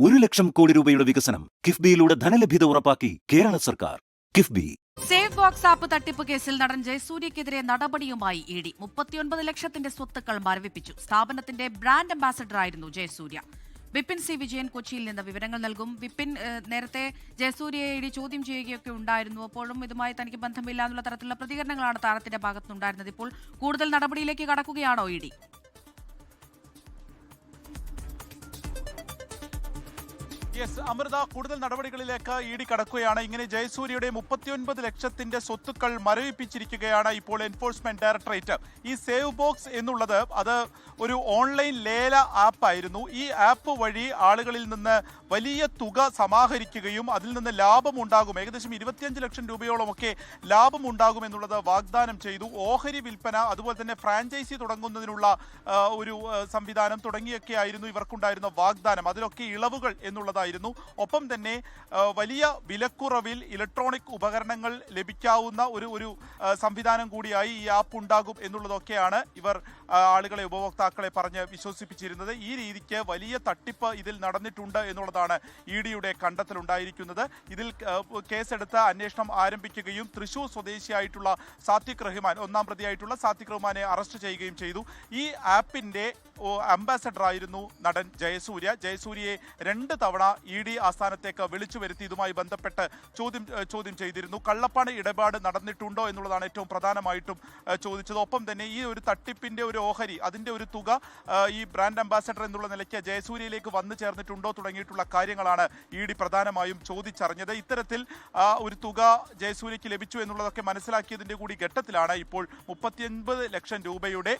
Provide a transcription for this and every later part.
1 ലക്ഷം കോടി രൂപയുടെ വികസനം കിഫ്ബിയിലൂടെ ധനലഭ്യത ഉറപ്പാക്കി കേരള സർക്കാർ. കിഫ്ബി. സേവ് ബോക്സ് ആപ്പ് തട്ടിപ്പ് കേസിൽ നടൻ ജയസൂര്യക്കെതിരെ നടപടിയുമായി ഇഡി 39 ലക്ഷത്തിന്റെ സ്വത്തുക്കൾ മരവിപ്പിച്ചു. സ്ഥാപനത്തിന്റെ ബ്രാൻഡ് അംബാസഡറായിരുന്നു ജയസൂര്യ. വിപിൻ സി വിജയൻ കൊച്ചിയിൽ നിന്ന് വിവരങ്ങൾ നൽകും. വിപിൻ, നേരത്തെ ജയസൂര്യയെ ഇഡി ചോദ്യം ചെയ്യുകയൊക്കെ ഉണ്ടായിരുന്നു. അപ്പോഴും ഇതുമായി തനിക്ക് ബന്ധമില്ല എന്നുള്ള തരത്തിലുള്ള പ്രതികരണങ്ങളാണ് താരത്തിന്റെ ഭാഗത്തുനിന്നുണ്ടായിരുന്നത്. ഇപ്പോൾ കൂടുതൽ നടപടിയിലേക്ക് കടക്കുകയാണോ ഇഡി? യെസ് അമൃത, കൂടുതൽ നടപടികളിലേക്ക് ഇഡി കടക്കുകയാണ്. ഇങ്ങനെ ജയസൂര്യയുടെ 39 ലക്ഷത്തിന്റെ സ്വത്തുക്കൾ മരവിപ്പിച്ചിരിക്കുകയാണ് ഇപ്പോൾ എൻഫോഴ്സ്മെന്റ് ഡയറക്ടറേറ്റ്. ഈ സേവ് ബോക്സ് എന്നുള്ളത് അത് ഒരു ഓൺലൈൻ ലേല ആപ്പായിരുന്നു. ഈ ആപ്പ് വഴി ആളുകളിൽ നിന്ന് വലിയ തുക സമാഹരിക്കുകയും അതിൽ നിന്ന് ലാഭമുണ്ടാകും, ഏകദേശം 25 ലക്ഷം രൂപയോളമൊക്കെ ലാഭമുണ്ടാകും എന്നുള്ളത് വാഗ്ദാനം ചെയ്തു. ഓഹരി വിൽപ്പന, അതുപോലെ തന്നെ ഫ്രാഞ്ചൈസി തുടങ്ങുന്നതിനുള്ള ഒരു സംവിധാനം തുടങ്ങിയൊക്കെ ആയിരുന്നു ഇവർക്കുണ്ടായിരുന്ന വാഗ്ദാനം. അതിലൊക്കെ ഇളവുകൾ എന്നുള്ളതായിരുന്നു. ഒപ്പം തന്നെ വലിയ വിലക്കുറവിൽ ഇലക്ട്രോണിക് ഉപകരണങ്ങൾ ലഭിക്കാവുന്ന ഒരു സംവിധാനം കൂടിയായി ഈ ആപ്പ് ഉണ്ടാകും എന്നുള്ളതൊക്കെയാണ് ഇവർ ആളുകളെ, ഉപഭോക്താക്കളെ പറഞ്ഞ് വിശ്വസിപ്പിച്ചിരുന്നത്. ഈ രീതിക്ക് വലിയ തട്ടിപ്പ് ഇതിൽ നടന്നിട്ടുണ്ട് എന്നുള്ളതാണ് ഇ ഡിയുടെ കണ്ടെത്തലുണ്ടായിരിക്കുന്നത്. ഇതിൽ കേസെടുത്ത് അന്വേഷണം ആരംഭിക്കുകയും തൃശൂർ സ്വദേശിയായിട്ടുള്ള സാത്വിക് റഹ്മാൻ, ഒന്നാം പ്രതിയായിട്ടുള്ള സാത്വിക് റഹ്മാനെ അറസ്റ്റ് ചെയ്യുകയും ചെയ്തു. ഈ ആപ്പിന്റെ അംബാസഡറായിരുന്നു നടൻ ജയസൂര്യ. ജയസൂര്യയെ 2 തവണ ഇ ഡി ആസ്ഥാനത്തേക്ക് വിളിച്ചു വരുത്തി ഇതുമായി ബന്ധപ്പെട്ട് ചോദ്യം ചെയ്തിരുന്നു. കള്ളപ്പണ ഇടപാട് നടന്നിട്ടുണ്ടോ എന്നുള്ളതാണ് ഏറ്റവും പ്രധാനമായിട്ടും ചോദിച്ചത്. ഒപ്പം തന്നെ ഈ ഒരു തട്ടിപ്പിന്റെ ഒരു ഓഹരി, അതിന്റെ ഒരു തുക ഈ ബ്രാൻഡ് അംബാസഡർ എന്നുള്ള നിലയ്ക്ക് ജയസൂര്യയിലേക്ക് വന്നു ചേർന്നിട്ടുണ്ടോ തുടങ്ങിയിട്ടുള്ള കാര്യങ്ങളാണ് ഇ ഡി പ്രധാനമായും ചോദിച്ചറിഞ്ഞത്. ഇത്തരത്തിൽ ഒരു തുക ജയസൂര്യയ്ക്ക് ലഭിച്ചു എന്നുള്ളതൊക്കെ മനസ്സിലാക്കിയതിന്റെ കൂടി ഘട്ടത്തിലാണ് ഇപ്പോൾ 39 ലക്ഷം രൂപയുടെ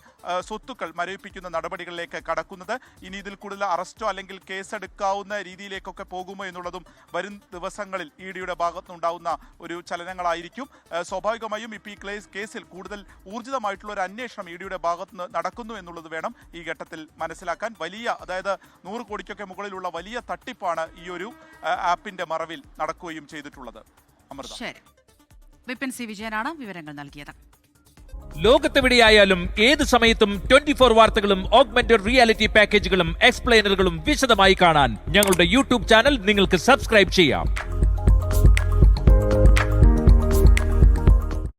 സ്വത്തുക്കൾ മരവിപ്പിക്കുന്ന നടപടികളിലേക്ക് കടക്കുന്നത്. ഇനി ഇതിൽ കൂടുതൽ അറസ്റ്റോ അല്ലെങ്കിൽ കേസെടുക്കാവുന്ന രീതിയിലേക്കൊക്കെ പോകുമോ എന്നുള്ളതും വരും ദിവസങ്ങളിൽ ഇ ഡിയുടെ ഭാഗത്തുനിന്നുണ്ടാവുന്ന ഒരു ചലനങ്ങളായിരിക്കും. സ്വാഭാവികമായും ഇപ്പോൾ ഈ കേസിൽ കൂടുതൽ ഊർജിതമായിട്ടുള്ള ഒരു അന്വേഷണം ഇ ഡിയുടെ ഭാഗത്തുനിന്ന് നടക്കുന്നു എന്നുള്ളത് വേണം ഈ ഘട്ടത്തിൽ മനസ്സിലാക്കാൻ. വലിയ, അതായത് 100 കോടിക്കൊക്കെ മുകളിലുള്ള വലിയ തട്ടിപ്പാണ് ഈ ഒരു ആപ്പിന്റെ മറവിൽ നടക്കുകയും ചെയ്തിട്ടുള്ളത്. അമൃത. ശരി, വിപിൻ സി വിജയനാണ് വിവരങ്ങൾ നൽകിയത്. ലോകത്തെവിടെയായാലും ഏത് സമയത്തും 24 വാർത്തകളും ഓഗ്മെന്റഡ് റിയാലിറ്റി പാക്കേജുകളും എക്സ്പ്ലെയിനറുകളും വിശദമായി കാണാൻ ഞങ്ങളുടെ യൂട്യൂബ് ചാനൽ നിങ്ങൾക്ക് സബ്സ്ക്രൈബ് ചെയ്യാം.